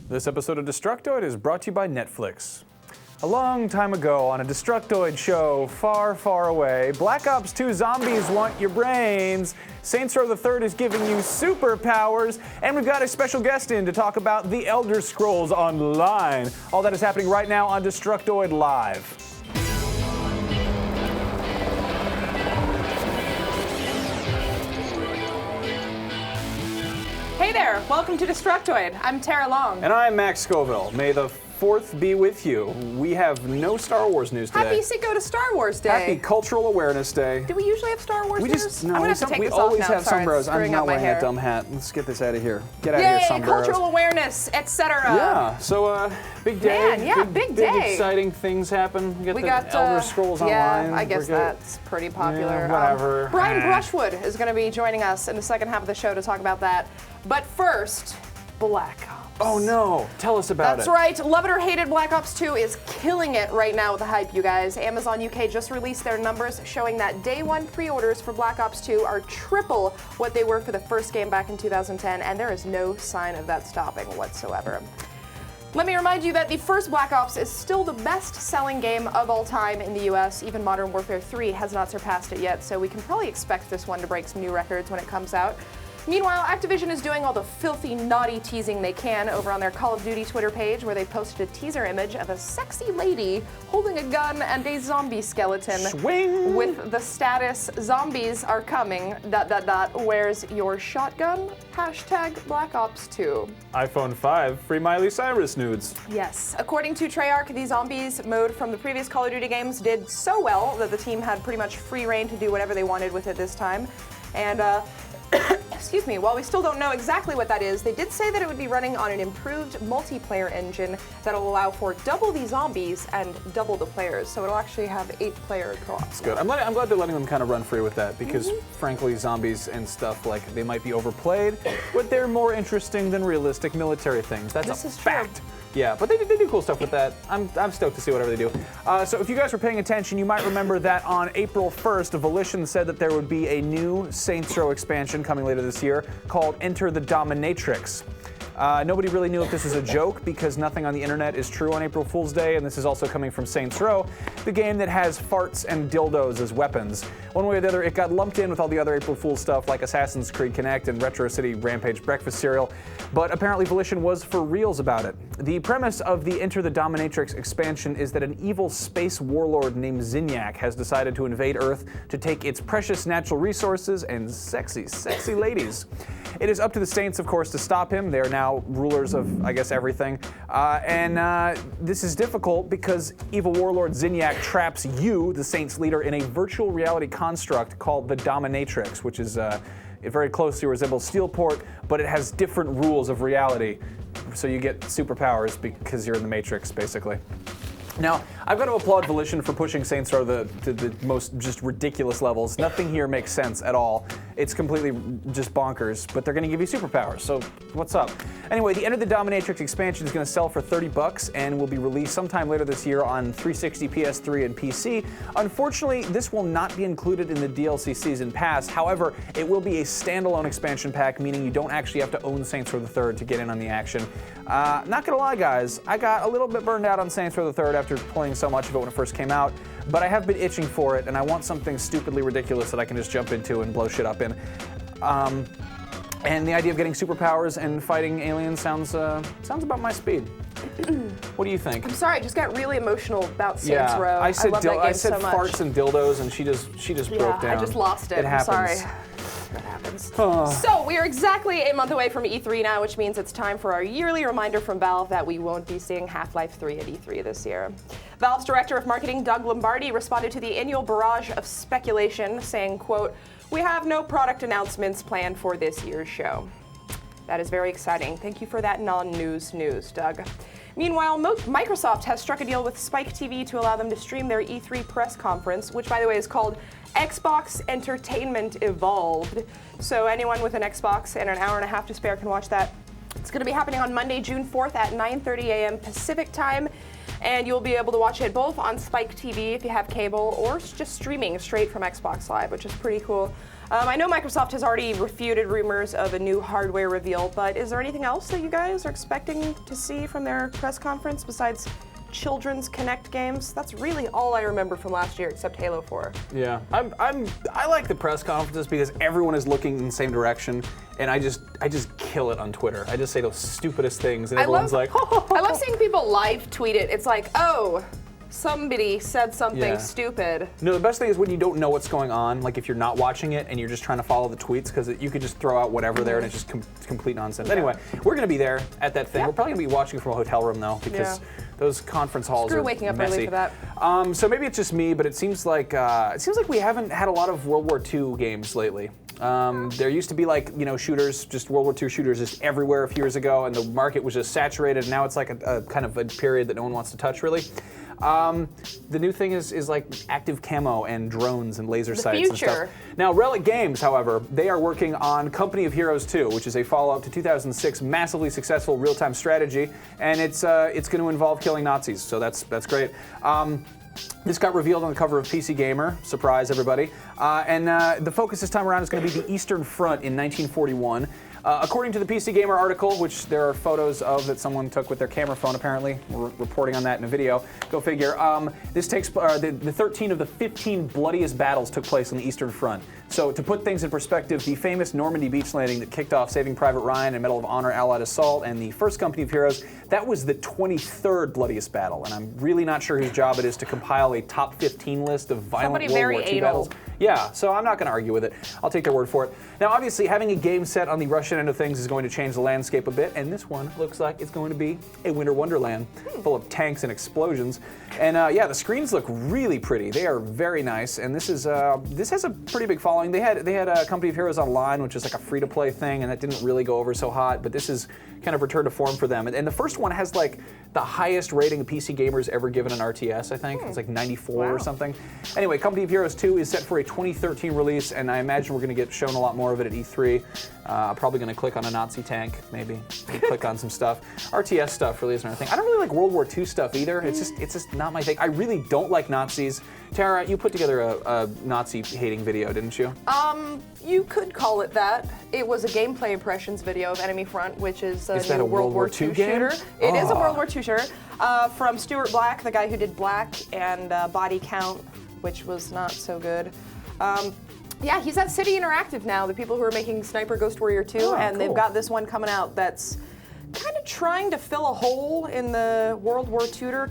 This episode of Destructoid is brought to you by Netflix. A long time ago on a Destructoid show far, far away, Black Ops 2 zombies want your brains, Saints Row III is giving you superpowers, and we've got a special guest in to talk about the Elder Scrolls Online. All that is happening right now on Destructoid Live. Hey there, welcome to Destructoid. I'm Tara Long. And I'm Max Scoville. May the 4th be with you. We have no Star Wars news today. Happy Cinco de Star Wars Day. Happy Cultural Awareness Day. Do we usually have Star Wars news? I'm gonna have to take we this always off now. have Sorry, sombreros. it's I'm screwing not up my wearing hair. that dumb hat. Let's get this out of here. Get out of Yay, here, sombreros. cultural awareness, etc. Yeah, so big day. Man, yeah, big day. Big exciting things happen. We got Elder Scrolls Online. Yeah, I guess that's pretty popular. Yeah, whatever. Brian Brushwood is going to be joining us in the second half of the show to talk about that. But first, Black Ops. Oh no, tell us about it. That's right, love it or hate it, Black Ops 2 is killing it right now with the hype, you guys. Amazon UK just released their numbers showing that day one pre-orders for Black Ops 2 are triple what they were for the first game back in 2010, and there is no sign of that stopping whatsoever. Let me remind you that the first Black Ops is still the best-selling game of all time in the US. Even Modern Warfare 3 has not surpassed it yet, so we can probably expect this one to break some new records when it comes out. Meanwhile, Activision is doing all the filthy, naughty teasing they can over on their Call of Duty Twitter page, where they posted a teaser image of a sexy lady holding a gun and a zombie skeleton. Swing! With the status, zombies are coming, ... where's your shotgun? Hashtag Black Ops 2. iPhone 5, free Miley Cyrus nudes. Yes. According to Treyarch, the zombies mode from the previous Call of Duty games did so well that the team had pretty much free reign to do whatever they wanted with it this time. And, excuse me, while we still don't know exactly what that is, they did say that it would be running on an improved multiplayer engine that'll allow for double the zombies and double the players. So it'll actually have 8-player co-op. That's good. I'm glad they're letting them kind of run free with that because, frankly, zombies and stuff, like, they might be overplayed, but they're more interesting than realistic military things. That's a fact. True. Yeah, but they do cool stuff with that. I'm stoked to see whatever they do. So if you guys were paying attention, you might remember that on April 1st, Volition said that there would be a new Saints Row expansion coming later this year called Enter the Dominatrix. Nobody really knew if this was a joke because nothing on the internet is true on April Fool's Day, and this is also coming from Saints Row, the game that has farts and dildos as weapons. One way or the other, it got lumped in with all the other April Fool's stuff like Assassin's Creed Connect and Retro City Rampage breakfast cereal, but apparently Volition was for reals about it. The premise of the Enter the Dominatrix expansion is that an evil space warlord named Zinyak has decided to invade Earth to take its precious natural resources and sexy, sexy ladies. It is up to the Saints, of course, to stop him. They are now rulers of, I guess, everything. This is difficult because evil warlord Zinyak traps you, the Saints leader, in a virtual reality construct called the Dominatrix, which is it very closely resembles Steelport, but it has different rules of reality. So you get superpowers because you're in the Matrix, basically. Now, I've got to applaud Volition for pushing Saints Row to the most just ridiculous levels. Nothing here makes sense at all. It's completely just bonkers, but they're going to give you superpowers, so what's up? Anyway, the Enter the Dominatrix expansion is going to sell for $30 and will be released sometime later this year on 360, PS3, and PC. Unfortunately, this will not be included in the DLC Season Pass. However, it will be a standalone expansion pack, meaning you don't actually have to own Saints Row III to get in on the action. Not gonna lie, guys, I got a little bit burned out on Saints Row III after playing so much of it when it first came out, but I have been itching for it, and I want something stupidly ridiculous that I can just jump into and blow shit up in. And the idea of getting superpowers and fighting aliens sounds about my speed. What do you think? I'm sorry, I just got really emotional about Saints Row. I said love that game so much. farts and dildos, and she just broke down. I just lost it. It happens. I'm sorry. That happens. So we are exactly a month away from E3 now, which means it's time for our yearly reminder from Valve that we won't be seeing Half-Life 3 at E3 this year. Valve's director of marketing, Doug Lombardi, responded to the annual barrage of speculation, saying, quote, "We have no product announcements planned for this year's show." That is very exciting. Thank you for that non-news news, Doug. Meanwhile, Microsoft has struck a deal with Spike TV to allow them to stream their E3 press conference, which, by the way, is called Xbox Entertainment Evolved. So anyone with an Xbox and an hour and a half to spare can watch that. It's going to be happening on Monday, June 4th at 9:30 a.m. Pacific time. And you'll be able to watch it both on Spike TV if you have cable, or just streaming straight from Xbox Live, which is pretty cool. I know Microsoft has already refuted rumors of a new hardware reveal, but is there anything else that you guys are expecting to see from their press conference besides children's Kinect games? That's really all I remember from last year, except Halo 4. Yeah, I like the press conferences because everyone is looking in the same direction, and I just kill it on Twitter. I just say those stupidest things, and everyone's like, I love seeing people live tweet it. It's like, oh, somebody said something stupid. No, the best thing is when you don't know what's going on, like if you're not watching it and you're just trying to follow the tweets, because you could just throw out whatever there and it's just complete nonsense. Anyway, we're going to be there at that thing. We're probably going to be watching from a hotel room though, because those conference halls are waking up messy. early for that. So maybe it's just me, but it seems like we haven't had a lot of World War II games lately. There used to be like, shooters, just World War II shooters just everywhere a few years ago, and the market was just saturated. Now it's like a kind of a period that no one wants to touch really. The new thing is like active camo and drones and laser sights and stuff. Now, Relic Games, however, they are working on Company of Heroes 2, which is a follow-up to 2006 massively successful real-time strategy, and it's going to involve killing Nazis, so that's great. This got revealed on the cover of PC Gamer, surprise everybody, and the focus this time around is going to be the Eastern Front in 1941. According to the PC Gamer article, which there are photos of that someone took with their camera phone apparently, we're reporting on that in a video, go figure, this takes, the 13 of the 15 bloodiest battles took place on the Eastern Front. So to put things in perspective, the famous Normandy beach landing that kicked off Saving Private Ryan and Medal of Honor Allied Assault and the first Company of Heroes, that was the 23rd bloodiest battle, and I'm really not sure whose job it is to compile a top 15 list of violent World War II battles. Yeah, so I'm not going to argue with it. I'll take their word for it. Now, obviously, having a game set on the Russian end of things is going to change the landscape a bit, and this one looks like it's going to be a winter wonderland full of tanks and explosions. And the screens look really pretty. They are very nice, and this has a pretty big following. They had a Company of Heroes Online, which is like a free-to-play thing, and that didn't really go over so hot, but this is kind of return to form for them. And the first one has like the highest rating a PC gamer's ever given an RTS, I think. It's like 94 or something. Anyway, Company of Heroes 2 is set for a 2013 release, and I imagine we're going to get shown a lot more of it at E3. Probably going to click on a Nazi tank, maybe. Click on some stuff. RTS stuff really isn't our thing. I don't really like World War II stuff either. It's just not my thing. I really don't like Nazis. Tara, you put together a Nazi-hating video, didn't you? You could call it that. It was a gameplay impressions video of Enemy Front, which is a new World War II shooter. It is a World War II shooter from Stuart Black, the guy who did Black and Body Count, which was not so good. Yeah, he's at City Interactive now, the people who are making Sniper Ghost Warrior 2, and they've got this one coming out that's kind of trying to fill a hole in the World War Tutor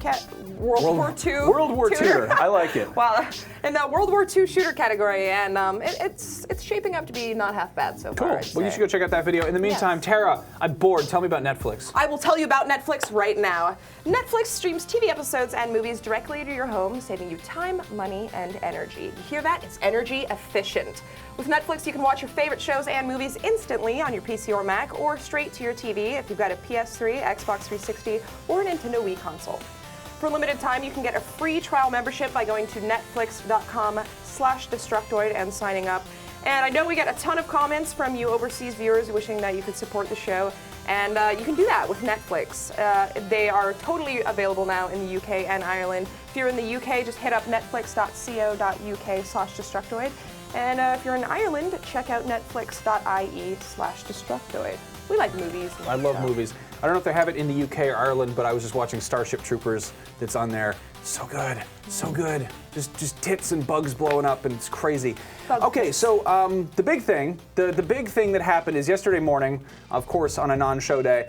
World War Tutor. I like it. Well, in the World War II shooter category, and it's shaping up to be not half bad so far. Cool. Well, you should go check out that video. In the meantime, Tara, I'm bored. Tell me about Netflix. I will tell you about Netflix right now. Netflix streams TV episodes and movies directly to your home, saving you time, money, and energy. You hear that? It's energy efficient. With Netflix, you can watch your favorite shows and movies instantly on your PC or Mac, or straight to your TV if you've got a PS3, Xbox 360, or a Nintendo Wii console. For a limited time, you can get a free trial membership by going to netflix.com/Destructoid and signing up. And I know we get a ton of comments from you overseas viewers wishing that you could support the show, and you can do that with Netflix. They are totally available now in the UK and Ireland. If you're in the UK, just hit up netflix.co.uk/Destructoid. And if you're in Ireland, check out netflix.ie/Destructoid. We like movies. I love movies. I don't know if they have it in the UK or Ireland, but I was just watching Starship Troopers that's on there. So good, so good. Just tits and bugs blowing up, and it's crazy. Okay, so the big thing that happened is yesterday morning, of course, on a non-show day,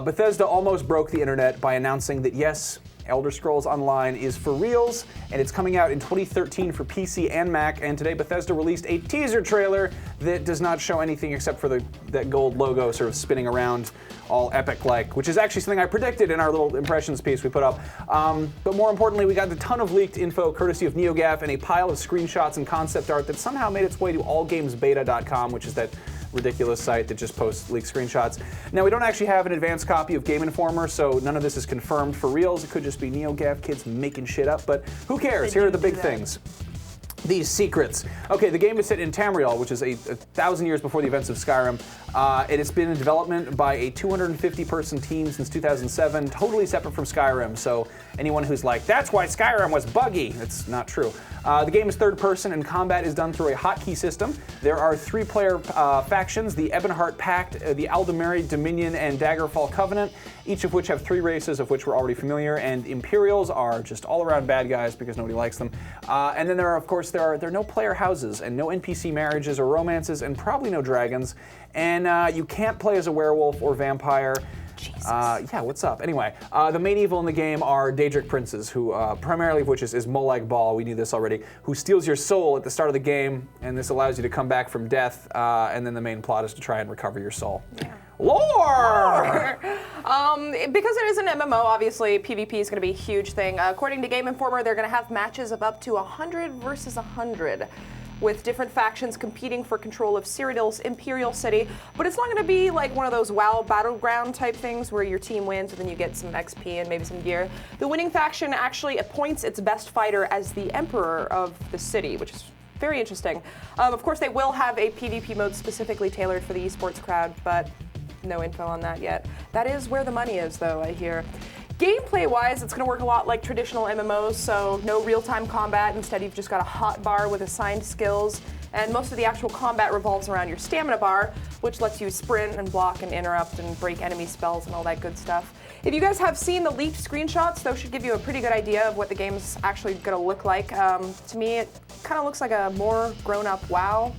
Bethesda almost broke the internet by announcing that yes, Elder Scrolls Online is for reals, and it's coming out in 2013 for PC and Mac, and today Bethesda released a teaser trailer that does not show anything except for that gold logo sort of spinning around all epic-like, which is actually something I predicted in our little impressions piece we put up. But more importantly, we got a ton of leaked info courtesy of NeoGAF and a pile of screenshots and concept art that somehow made its way to allgamesbeta.com, which is that ridiculous site that just posts leaked screenshots. Now, we don't actually have an advanced copy of Game Informer, so none of this is confirmed for reals. It could just be NeoGAF kids making shit up, but who cares? Here are the big things. these secrets. Okay, the game is set in Tamriel, which is a 1,000 years before the events of Skyrim. It has been in development by a 250-person team since 2007, totally separate from Skyrim. So anyone who's like, that's why Skyrim was buggy, it's not true. The game is third person and combat is done through a hotkey system. There are 3-player factions, the Ebonheart Pact, the Aldemari Dominion, and Daggerfall Covenant, each of which have 3 races of which we're already familiar, and Imperials are just all-around bad guys because nobody likes them. And then there are, of course, there are no player houses and no NPC marriages or romances and probably no dragons. And you can't play as a werewolf or vampire. Jesus. Yeah, what's up? Anyway, the main evil in the game are Daedric princes, who primarily of which is Molag Bal, we knew this already, who steals your soul at the start of the game, and this allows you to come back from death, and then the main plot is to try and recover your soul. Yeah. Lore! Because it is an MMO, obviously PvP is going to be a huge thing. According to Game Informer, they're going to have matches of up to 100 versus 100. With different factions competing for control of Cyrodiil's Imperial City, but it's not going to be like one of those WoW battleground type things where your team wins and then you get some XP and maybe some gear. The winning faction actually appoints its best fighter as the Emperor of the city, which is very interesting. Of course, they will have a PvP mode specifically tailored for the esports crowd, but no info on that yet. That is where the money is, though, I hear. Gameplay-wise, it's going to work a lot like traditional MMOs, so no real-time combat. Instead, you've just got a hotbar with assigned skills, and most of the actual combat revolves around your stamina bar, which lets you sprint and block and interrupt and break enemy spells and all that good stuff. If you guys have seen the leaked screenshots, those should give you a pretty good idea of what the game's actually going to look like. To me, it kind of looks like a more grown-up WoW.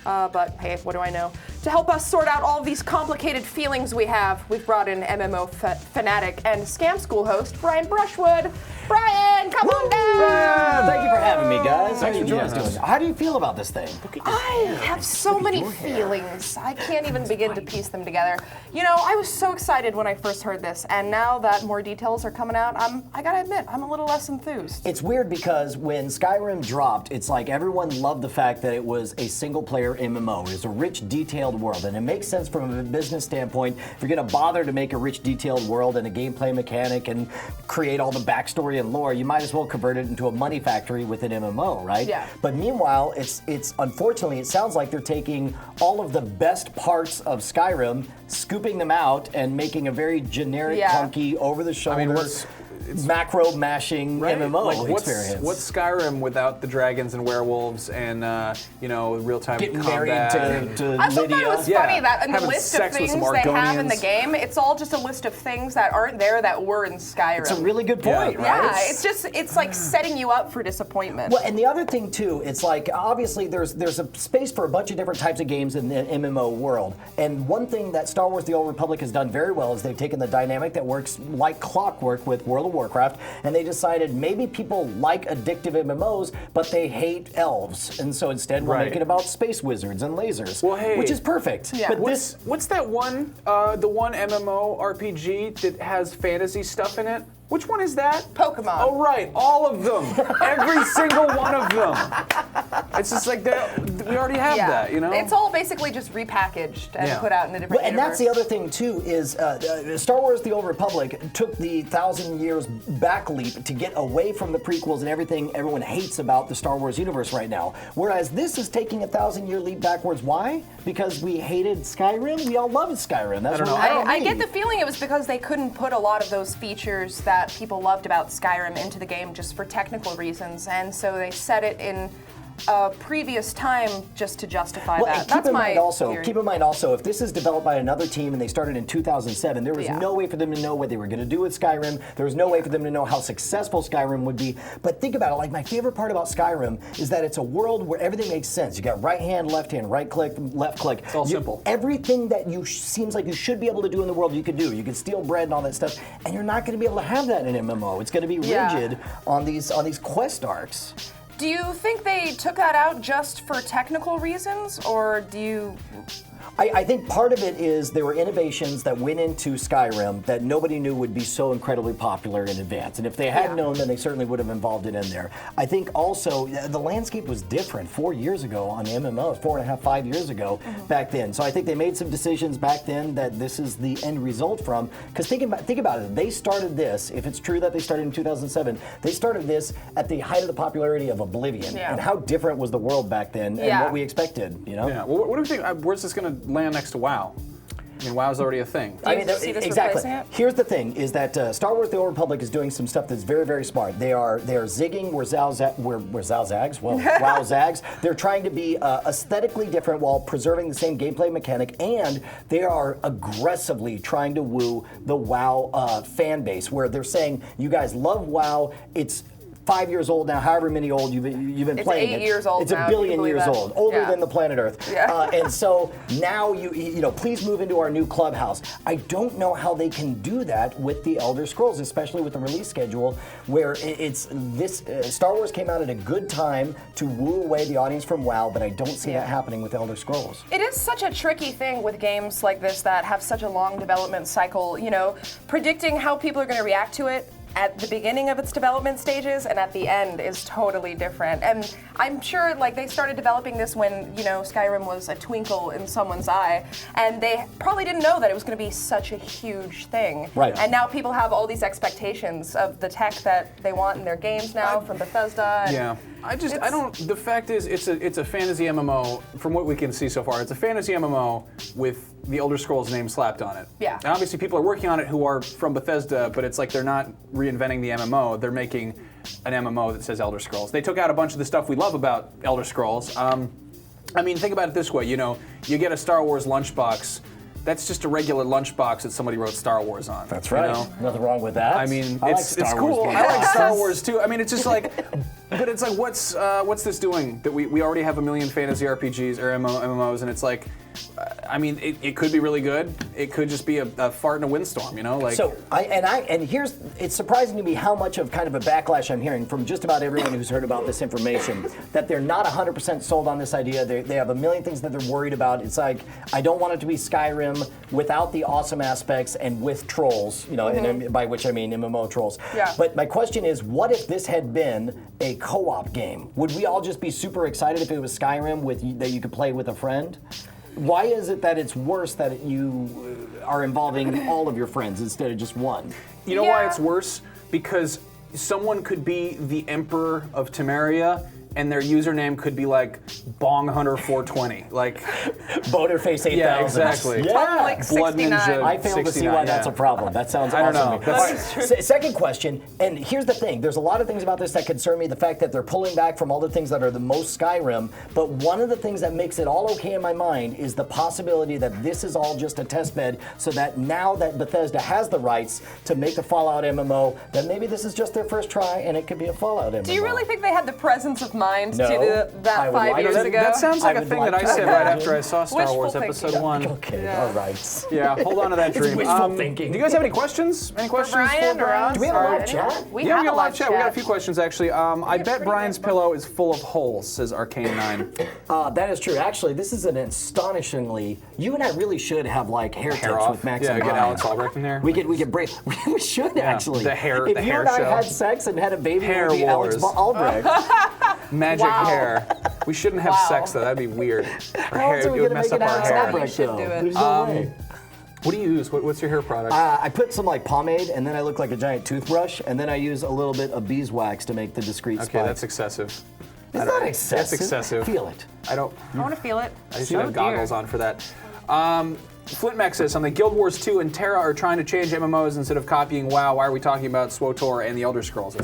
But hey, what do I know? To help us sort out all of these complicated feelings we have, we've brought in MMO fanatic and Scam School host, Brian Brushwood. Brian, come on down! Thank you for having me, guys. Thanks for joining us. How do you feel about this thing? I have so many feelings. I can't even begin to piece them together. You know, I was so excited when I first heard this, and now that more details are coming out, I gotta admit, I'm a little less enthused. It's weird because when Skyrim dropped, it's like everyone loved the fact that it was a single-player MMO. It was a rich, detailed world, and it makes sense from a business standpoint. If you're gonna bother to make a rich, detailed world and a gameplay mechanic and create all the backstory and lore, you might as well convert it into a money factory with an MMO, right? Yeah. But meanwhile, it's unfortunately, it sounds like they're taking all of the best parts of Skyrim, scooping them out, and making a very generic, clunky, over-the-shoulder, macro mashing MMO experience. What's Skyrim without the dragons and werewolves and real-time Getting combat? married to I thought Lydia. that was funny that in the Having list of sex with things some they have in the Argonians. game, it's all just a list of things that aren't there that were in Skyrim. It's a really good point, right? Yeah, it's like setting you up for disappointment. Well, and the other thing too, it's like obviously there's a space for a bunch of different types of games in the MMO world. And one thing that Star Wars: The Old Republic has done very well is they've taken the dynamic that works like clockwork with World of Warcraft, and they decided maybe people like addictive MMOs, but they hate elves, and so instead we're making it about space wizards and lasers, which is perfect. Yeah. But What's that one, the one MMO RPG that has fantasy stuff in it? Which one is that? Pokemon. Oh, right. All of them. Every single one of them. It's just like we already have that, you know? It's all basically just repackaged and put out in a different And universe. that's the other thing too is Star Wars: The Old Republic took the 1,000 years back leap to get away from the prequels and everything everyone hates about the Star Wars universe right now. Whereas this is taking a 1,000-year leap backwards. Why? Because we hated Skyrim. We all loved Skyrim. That's what I get the feeling it was because they couldn't put a lot of those features that people loved about Skyrim into the game just for technical reasons, and so they set it in a previous time just to justify that. And That's my theory. keep in mind also, if this is developed by another team and they started in 2007, there was no way for them to know what they were going to do with Skyrim. There was no way for them to know how successful Skyrim would be. But think about it, like my favorite part about Skyrim is that it's a world where everything makes sense. You got right hand, left hand, right click, left click. It's all simple. Everything that seems like you should be able to do in the world, you could do. You could steal bread and all that stuff, and you're not going to be able to have that in an MMO. It's going to be rigid on these quest arcs. Do you think they took that out just for technical reasons, or do you... I think part of it is there were innovations that went into Skyrim that nobody knew would be so incredibly popular in advance. And if they had known, then they certainly would have involved it in there. I think also the landscape was different 4 years ago on MMOs, 4.5, 5 years ago back then. So I think they made some decisions back then that this is the end result from. Because think about it, they started this, if it's true that they started in 2007, they started this at the height of the popularity of Oblivion. Yeah. And how different was the world back then and what we expected, you know? Yeah. Well, what do you think? Where's this going to land next to WoW? I mean, WoW's already a thing. Do you see this exactly. replacing it? Here's the thing: is that Star Wars: The Old Republic is doing some stuff that's very, very smart. They are zigging where Zao zags. Well, WoW zags. They're trying to be aesthetically different while preserving the same gameplay mechanic, and they are aggressively trying to woo the WoW fan base, where they're saying, "You guys love WoW. It's 5 years old now, however many old you've been playing it. It's 8 years old It's now, a billion can you years believe old, that? older Yeah. than the planet Earth. Yeah. And so now you know, please move into our new clubhouse. I don't know how they can do that with the Elder Scrolls, especially with the release schedule, where it's this Star Wars came out at a good time to woo away the audience from WoW, but I don't see that happening with Elder Scrolls. It is such a tricky thing with games like this that have such a long development cycle, you know, predicting how people are going to react to it at the beginning of its development stages and at the end is totally different. And I'm sure like they started developing this when, you know, Skyrim was a twinkle in someone's eye, and they probably didn't know that it was going to be such a huge thing. Right. And now people have all these expectations of the tech that they want in their games now from Bethesda. And Yeah. I don't. The fact is, it's a fantasy MMO. From what we can see so far, it's a fantasy MMO with the Elder Scrolls name slapped on it. Yeah. And obviously, people are working on it who are from Bethesda, but it's like they're not reinventing the MMO. They're making an MMO that says Elder Scrolls. They took out a bunch of the stuff we love about Elder Scrolls. I mean, think about it this way. You know, you get a Star Wars lunchbox. That's just a regular lunchbox that somebody wrote Star Wars on. That's right. You know? Nothing wrong with that. I mean, I like it's Star cool. Wars I like games. Star Wars too. I mean, it's just like, but it's like, what's this doing? That we already have a million fantasy RPGs or MMOs, and it's like, I mean, it could be really good. It could just be a fart in a windstorm, you know? Like. So here's it's surprising to me how much of kind of a backlash I'm hearing from just about everyone who's heard about this information, that they're not 100% sold on this idea. They have a million things that they're worried about. It's like, I don't want it to be Skyrim without the awesome aspects and with trolls, you know, and by which I mean MMO trolls. Yeah. But my question is, what if this had been a co-op game? Would we all just be super excited if it was Skyrim that you could play with a friend? Why is it that it's worse that you are involving all of your friends instead of just one? You know why it's worse? Because someone could be the Emperor of Temeria, and their username could be like BongHunter420, like Bonerface 8000. yeah, exactly. Yeah. Like Blood 69. Ninja. I fail to see 69, why that's yeah. a problem. That sounds I don't awesome. know. That's- Second question, and here's the thing. There's a lot of things about this that concern me. The fact that they're pulling back from all the things that are the most Skyrim, but one of the things that makes it all okay in my mind is the possibility that this is all just a test bed, so that now that Bethesda has the rights to make a Fallout MMO, then maybe this is just their first try and it could be a Fallout MMO. Do you really think they had the presence of mind No, to do I that would 5 like years to. ago? That sounds like I a would thing like that I to said right imagine. after I saw Star Wishful Wars thinking. Episode 1. Okay, Yeah. all right. Yeah, hold on to that dream. wishful thinking. Do you guys have any questions? Any questions Brian for or Brian? us? Do we have a or live anyone? chat? Yeah, have we got a live chat. We got a few questions actually. I bet Brian's pillow is full of holes, says Arcane9. That is true. Actually, this is an astonishingly. You and I really should have like hair tips off. with Max Yeah, and get Brian. Alex Albrecht in there. We could break. We should actually. the hair- If the you hair and I show. had sex and had a baby, Hair it would be Alex wars. Albrecht. Magic Wow. hair. We shouldn't have Wow. sex though. That'd be weird. Our How hair else are we it would gonna mess make up it our Alex hair. You Albrecht should though? do it. There's no way. What do you use? What's your hair product? I put some like pomade, and then I look like a giant toothbrush, and then I use a little bit of beeswax to make the discreet okay, spikes. that's excessive. It's not excessive. That's excessive. Feel it. I don't. I want to feel it. I just Oh, have goggles dear. on for that. Flintmech says something. Guild Wars 2 and Terra are trying to change MMOs instead of copying WoW. Why are we talking about SWTOR and the Elder Scrolls?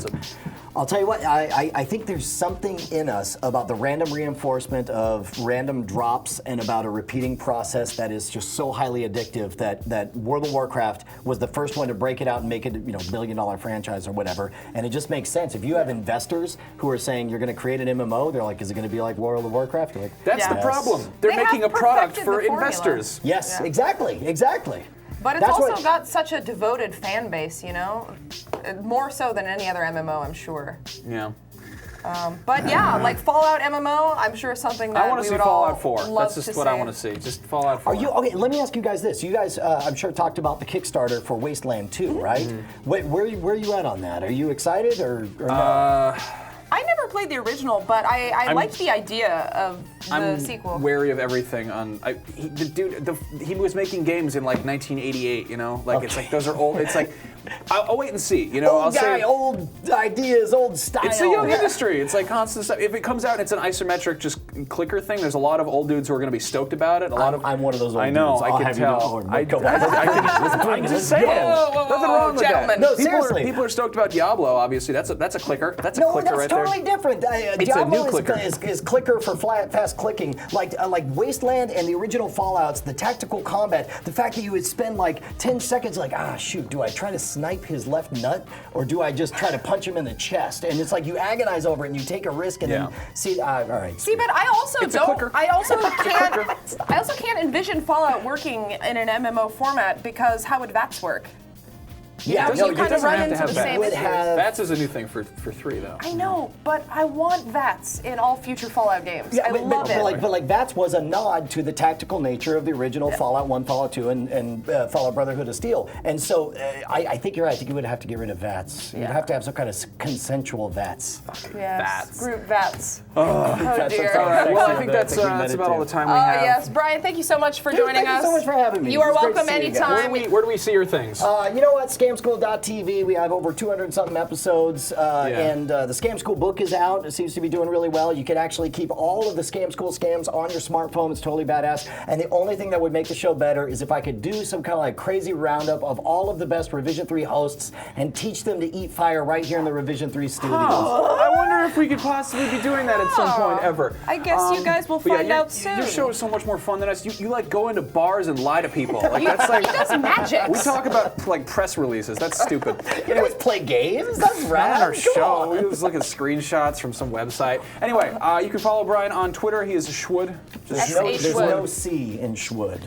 I'll tell you what, I think there's something in us about the random reinforcement of random drops and about a repeating process that is just so highly addictive that World of Warcraft was the first one to break it out and make it, you know, $1 billion franchise or whatever. And it just makes sense. If you have investors who are saying you're going to create an MMO, they're like, is it going to be like World of Warcraft? You're like, That's the Yes. problem. They're They making a have product perfected for the formula. investors. yes, Yeah. exactly. But it's That's also what- got such a devoted fan base, you know? More so than any other MMO, I'm sure. Yeah. But yeah, like Fallout MMO, I'm sure something that I want we to see would all Fallout 4. love That's just to what I see. want to see. Just Fallout 4. Are you okay? Let me ask you guys this. You guys, I'm sure, talked about the Kickstarter for Wasteland 2, right? Mm-hmm. Where are you at on that? Are you excited or no? I never played the original, but I liked the idea of the sequel. I'm wary of everything. He was making games in like 1988. You know, like it's like those are old. It's like I'll wait and see. You know, Old guy, old ideas, old style. It's a young industry. It's like constant stuff. If it comes out and it's an isometric just clicker thing, there's a lot of old dudes who are going to be stoked about it. I'm one of those old dudes. I know, I'll I can have you know. tell. I'm just saying. Nothing wrong with gentlemen. that. No, seriously. People are stoked about Diablo, obviously. That's a clicker. That's a clicker right there. No, that's totally different. It's a new Diablo clicker. is clicker for fast clicking. Like Wasteland and the original Fallouts, the tactical combat, the fact that you would spend like 10 seconds like, shoot, do I try to snipe his left nut or do I just try to punch him in the chest? And it's like you agonize over it and you take a risk and then see, all right. See, but I also It's a clicker. I also can't envision Fallout working in an MMO format because how would VATS work? Yeah, Because you kind of run into the same issues. VATS is a new thing for 3 though. I know, but I want VATS in all future Fallout games. I love it. But VATS was a nod to the tactical nature of the original Fallout 1, Fallout 2, and Fallout Brotherhood of Steel. And so I think you're right. I think you would have to get rid of VATS. You'd have to have some kind of consensual VATS. Yes, group VATS. Oh dear. All right. Well, I think that's about all the time we have. Yes, Brian, thank you so much for joining us. Thank you so much for having me. You are It's great to welcome see you guys. anytime. Where do we see your things? You know what? Scamschool.tv. We have over 200-something episodes, and the Scam School book is out. It seems to be doing really well. You can actually keep all of the Scam School scams on your smartphone. It's totally badass. And the only thing that would make the show better is if I could do some kind of like crazy roundup of all of the best Revision 3 hosts and teach them to eat fire right here in the Revision 3 studios. I wonder if we could possibly be doing that at some point ever. I guess you guys will find out soon. Your show is so much more fun than us. You like go into bars and lie to people. Like that's like He does magic. we talk about like press releases. That's stupid. You guys play games? That's rad. On our Come show, on. we just look at screenshots from some website. Anyway, you can follow Brian on Twitter. He is Schwood. There's no C in Schwood.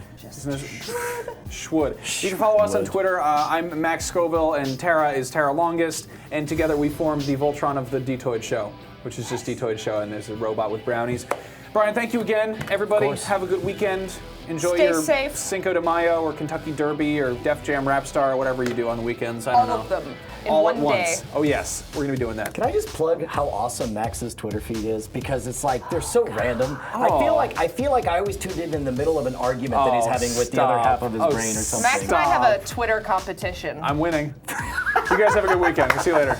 Schwood. You can follow us on Twitter. I'm Max Scoville, and Tara is Tara Longest, and together we formed the Voltron of the Detoid Show, which is just Detoid Show, and there's a robot with brownies. Brian, thank you again. Everybody, have a good weekend. Enjoy Stay your safe. Cinco de Mayo or Kentucky Derby or Def Jam Rap Star or whatever you do on the weekends. I don't know. All of them in All one at once. day. Oh yes, we're gonna be doing that. Can I just plug how awesome Max's Twitter feed is? Because it's like they're so random. I feel like I always tuned in the middle of an argument that he's having with the other half of his brain or something. Max and I have a Twitter competition. I'm winning. You guys have a good weekend. We'll see you later.